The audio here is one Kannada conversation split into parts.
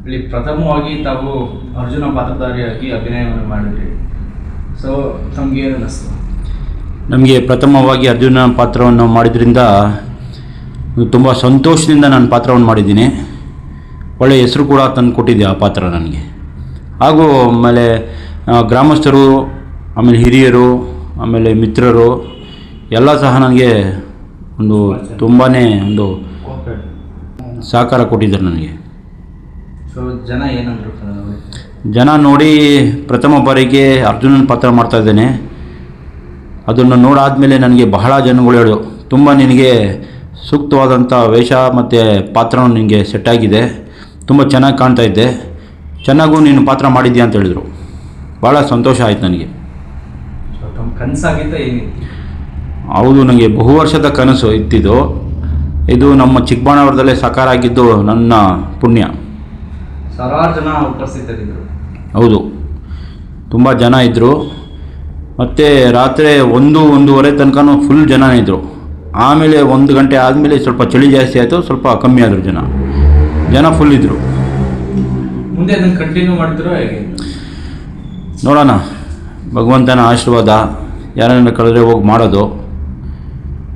ಇಲ್ಲಿ ಪ್ರಥಮವಾಗಿ ತಾವು ಅರ್ಜುನ ಪಾತ್ರಧಾರಿಯಾಗಿ ಅಭಿನಯವನ್ನು ಮಾಡಿದ್ರಿ. ಸೊ ತಮಗೆ ಏನು ಅನ್ನಿಸ್ತು? ನಮಗೆ ಪ್ರಥಮವಾಗಿ ಅರ್ಜುನ ಪಾತ್ರವನ್ನು ಮಾಡಿದ್ರಿಂದ ತುಂಬ ಸಂತೋಷದಿಂದ ನಾನು ಪಾತ್ರವನ್ನು ಮಾಡಿದ್ದೀನಿ. ಒಳ್ಳೆಯ ಹೆಸರು ಕೂಡ ತಂದು ಕೊಟ್ಟಿದ್ದೆ ಆ ಪಾತ್ರ ನನಗೆ. ಹಾಗೂ ಆಮೇಲೆ ಗ್ರಾಮಸ್ಥರು, ಆಮೇಲೆ ಹಿರಿಯರು, ಆಮೇಲೆ ಮಿತ್ರರು ಎಲ್ಲ ಸಹ ನನಗೆ ತುಂಬಾ ಒಂದು ಸಹಕಾರ ಕೊಟ್ಟಿದ್ದಾರೆ ನನಗೆ. ಸೊ ಜನ ಏನಂದ್ರು? ಜನ ನೋಡಿ ಪ್ರಥಮ ಬಾರಿಗೆ ಅರ್ಜುನನ ಪಾತ್ರ ಮಾಡ್ತಾ ಇದ್ದೇನೆ, ಅದನ್ನು ನೋಡಾದಮೇಲೆ ನನಗೆ ಬಹಳ ಜನಗಳು ಹೇಳೋದು, ತುಂಬ ನಿನಗೆ ಸೂಕ್ತವಾದಂಥ ವೇಷ ಮತ್ತು ಪಾತ್ರನೂ ನಿನಗೆ ಸೆಟ್ಟಾಗಿದೆ, ತುಂಬ ಚೆನ್ನಾಗಿ ಕಾಣ್ತಾ ಇದ್ದೆ, ಚೆನ್ನಾಗೂ ನೀನು ಪಾತ್ರ ಮಾಡಿದ್ಯಾ ಅಂತ ಹೇಳಿದರು. ಭಾಳ ಸಂತೋಷ ಆಯಿತು ನನಗೆ. ಕನಸಾಗಿದ್ದ ಏನಿತ್ತು? ಹೌದು, ನನಗೆ ಬಹು ವರ್ಷದ ಕನಸು ಇತ್ತಿದ್ದು. ಇದು ನಮ್ಮ ಚಿಕ್ಕಬಳ್ಳಾಪುರದಲ್ಲೇ ಸಾಕಾರ ಆಗಿದ್ದು ನನ್ನ ಪುಣ್ಯ. ಸಾವಿರಾರು ಜನ ಉಪಸ್ಥಿತರಿದ್ದರು. ಹೌದು, ತುಂಬ ಜನ ಇದ್ದರು. ಮತ್ತು ರಾತ್ರಿ 1-1:30 ತನಕ ಫುಲ್ ಜನ ಇದ್ದರು. ಆಮೇಲೆ 1 ಗಂಟೆ ಆದಮೇಲೆ ಸ್ವಲ್ಪ ಚಳಿ ಜಾಸ್ತಿ ಆಯಿತು, ಸ್ವಲ್ಪ ಕಮ್ಮಿ ಆದರು ಜನ ಫುಲ್ ಇದ್ದರು. ಮುಂದೆ ಅದನ್ನು ಕಂಟಿನ್ಯೂ ಮಾಡಿದ್ರು ಹೇಗೆ? ನೋಡೋಣ, ಭಗವಂತನ ಆಶೀರ್ವಾದ. ಯಾರನ್ನ ಕಳೆದ್ರೆ ಹೋಗಿ ಮಾಡೋದು,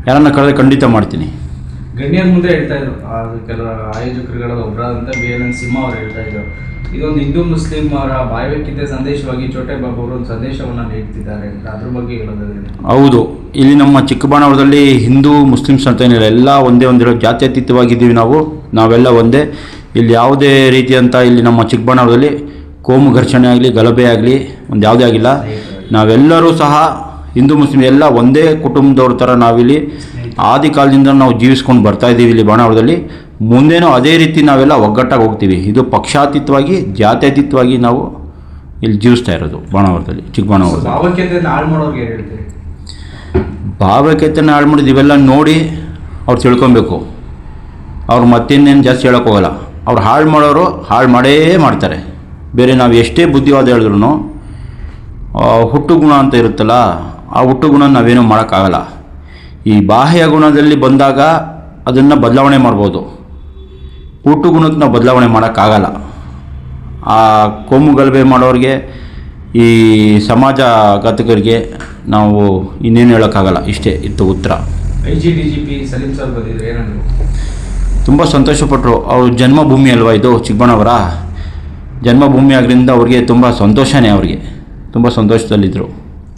ಯಾರನ್ನ ಕಳೆದ್ರೆ ಖಂಡಿತ ಮಾಡ್ತೀನಿ. ಗಣ್ಯರ ಮುಂದೆ ಹೇಳ್ತಾ ಇದ್ರು, ಕೆಲವು ಆಯೋಜಕರುಗಳ ಒಬ್ಬರಾದಂಥ BNN ಸಿಂಹ ಅವರು ಹೇಳ್ತಾ ಇದ್ರು, ಇದೊಂದು ಹಿಂದೂ ಮುಸ್ಲಿಂ ಅವರ ಬಾಯ್ವೆಕ್ಕಿದ್ದ ಸಂದೇಶವಾಗಿ ಚೋಟೆ ಬಾಬು ಅವರು ಒಂದು ಸಂದೇಶವನ್ನು ನೀಡ್ತಿದ್ದಾರೆ ಅಂತ. ಅದ್ರ ಬಗ್ಗೆ ಹೇಳೋದಾದ್ರೆ? ಹೌದು, ಇಲ್ಲಿ ನಮ್ಮ ಚಿಕ್ಕಬಳ್ಳಾಪುರದಲ್ಲಿ ಹಿಂದೂ ಮುಸ್ಲಿಮ್ಸ್ ಅಂತ ಏನಿಲ್ಲ, ಎಲ್ಲ ಒಂದೇ ಜಾತ್ಯತೀತವಾಗಿದ್ದೀವಿ. ನಾವೆಲ್ಲ ಒಂದೇ. ಇಲ್ಲಿ ಯಾವುದೇ ರೀತಿಯಂಥ ಇಲ್ಲಿ ನಮ್ಮ ಚಿಕ್ಕಬಳ್ಳಾಪುರದಲ್ಲಿ ಕೋಮು ಘರ್ಷಣೆ ಆಗಲಿ, ಗಲಭೆ ಆಗಲಿ ಒಂದು ಯಾವುದೇ ಆಗಿಲ್ಲ. ನಾವೆಲ್ಲರೂ ಸಹ ಹಿಂದೂ ಮುಸ್ಲಿಮ್ ಎಲ್ಲ ಒಂದೇ ಕುಟುಂಬದವ್ರ ಥರ ನಾವಿಲ್ಲಿ ಆದಿ ಕಾಲದಿಂದ ನಾವು ಜೀವಿಸ್ಕೊಂಡು ಬರ್ತಾಯಿದ್ದೀವಿ ಇಲ್ಲಿ ಬಾಣಾವರದಲ್ಲಿ. ಮುಂದೇನೂ ಅದೇ ರೀತಿ ನಾವೆಲ್ಲ ಒಗ್ಗಟ್ಟಾಗಿ ಹೋಗ್ತೀವಿ. ಇದು ಪಕ್ಷಾತೀತವಾಗಿ, ಜಾತ್ಯತೀತವಾಗಿ ನಾವು ಇಲ್ಲಿ ಜೀವಿಸ್ತಾ ಇರೋದು ಬಾಣಾವರದಲ್ಲಿ, ಚಿಕ್ಕಬಳ್ಳಾಪುರದಲ್ಲಿ. ಭಾವೈಕ್ಯತೆಯನ್ನು ಹಾಳು ಮಾಡೋದು ಇವೆಲ್ಲ ನೋಡಿ ಅವ್ರು ತಿಳ್ಕೊಬೇಕು. ಅವ್ರು ಮತ್ತಿನ್ನೇನು ಜಾಸ್ತಿ ಹೇಳೋಕ್ಕೋಗಲ್ಲ. ಅವ್ರು ಹಾಳು ಮಾಡೋರು ಹಾಳು ಮಾಡೇ ಮಾಡ್ತಾರೆ. ಬೇರೆ ನಾವು ಎಷ್ಟೇ ಬುದ್ಧಿವಾದ ಹೇಳಿದ್ರು ಹುಟ್ಟು ಗುಣ ಅಂತ ಇರುತ್ತಲ್ಲ, ಆ ಹುಟ್ಟು ಗುಣ ನಾವೇನೂ ಮಾಡೋಕ್ಕಾಗಲ್ಲ. ಈ ಬಾಹ್ಯ ಗುಣದಲ್ಲಿ ಬಂದಾಗ ಅದನ್ನು ಬದಲಾವಣೆ ಮಾಡ್ಬೋದು, ಹುಟ್ಟು ಗುಣಕ್ಕೆ ನಾವು ಬದಲಾವಣೆ ಮಾಡೋಕ್ಕಾಗಲ್ಲ. ಆ ಕೋಮು ಗಲಭೆ ಮಾಡೋರಿಗೆ, ಈ ಸಮಾಜಘಾತಕರಿಗೆ ನಾವು ಇನ್ನೇನು ಹೇಳೋಕ್ಕಾಗಲ್ಲ. ಇಷ್ಟೇ ಇತ್ತು ಉತ್ತರ. IGDGP ಸಲೀಂ ಸರ್ ಬಂದಿದ್ರು, ಏನಂದ್ರು? ತುಂಬ ಸಂತೋಷಪಟ್ಟರು. ಅವ್ರ ಜನ್ಮಭೂಮಿ ಅಲ್ವಾ ಇದು, ಚಿಕ್ಕಬಳ್ಳಾಪುರ ಜನ್ಮಭೂಮಿ ಆದ್ದರಿಂದ ಅವ್ರಿಗೆ ತುಂಬ ಸಂತೋಷನೇ. ಅವ್ರಿಗೆ ತುಂಬ ಸಂತೋಷದಲ್ಲಿದ್ದರು.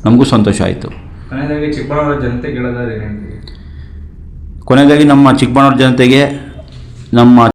ನಮಗೂ ಸಂತೋಷ ಆಯಿತು. ಕೊನೆಯದಾಗಿ ಚಿಕ್ಕಬಳ್ಳಾಪುರ ಜನತೆಗೆ ಹೇಳೋದಾದ್ರೆ ಏನು? ಕೊನೆಯದಾಗಿ ನಮ್ಮ ಚಿಕ್ಕಬಳ್ಳಾಪುರ ಜನತೆಗೆ, ನಮ್ಮ